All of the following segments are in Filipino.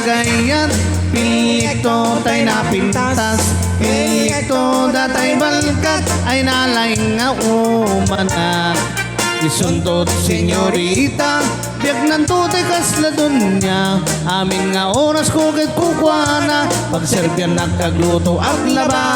agayat, pilik to tay napintas, pilik to datay balkat, ay nalaing nga umanak. Isuntot senyorita, biag ng tutay kasla dun niya, amin nga oras ko kay kukwana, pagserbyan nagkagluto at laba.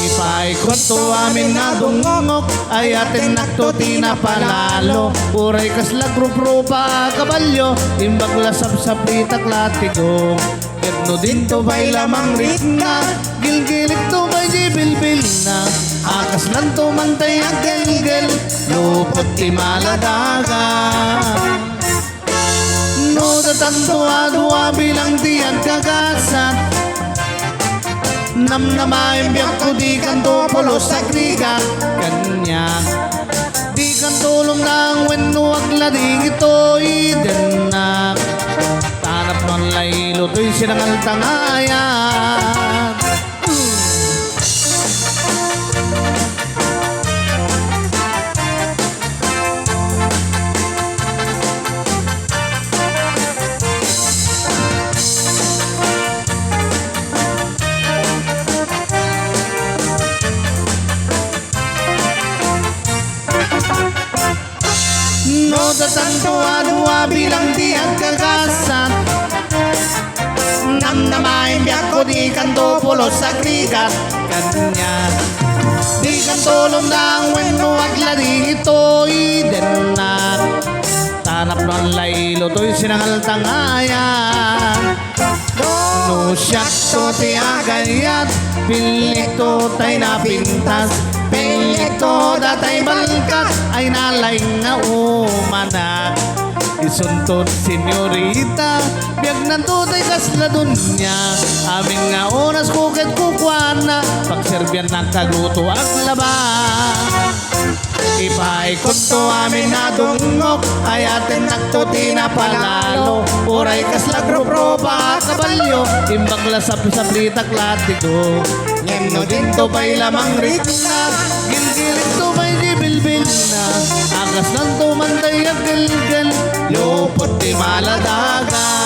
Ipaikot to amin na dungok, ay atin naktuti na palalo, uray kasla grup-rupa kabalyo, imbag lasap sa plitak latigo. Ketno din to bay lamang ritna, gilgilik to bay jibilbil na, akas lang to mantay agel-gel, lupot ti maladaga. No datanto adwa bilang diyan kagasat, namnamayin biyak ko di kanto pulos sa kriga kanya. Di kan tulong ng wenuwag lading ito idanak, tanap ng laylo to'y sinangal tangayan. No datanto adwa bilang di agkagasat, namnamayin biyak ko di kanto pulos sa krigat kanya. Di kan tulong ng wenuwag lading ito idanak, tanap ng laylo to'y sinangal tangayan. No siyak to ti agayat, pilik to tay napintas, pilik to datay balkat, ay nalaing nga umanak. Isuntot senyorita, biag ng tutay kasla dun niya, amin nga oras ko ket kukwana, pagserbyan nagkagluto ang laba. Ipaikot to amin na dungok, ay atin naktuti na palalo, uray kasla grup-rupa kabalyo, imbag lasap sa plitak latigo. Ngeno din to bay lamang ritna, gilgilik to bay jibilbil na, agas lang to mantay agel-gel, lupot ti maladaga.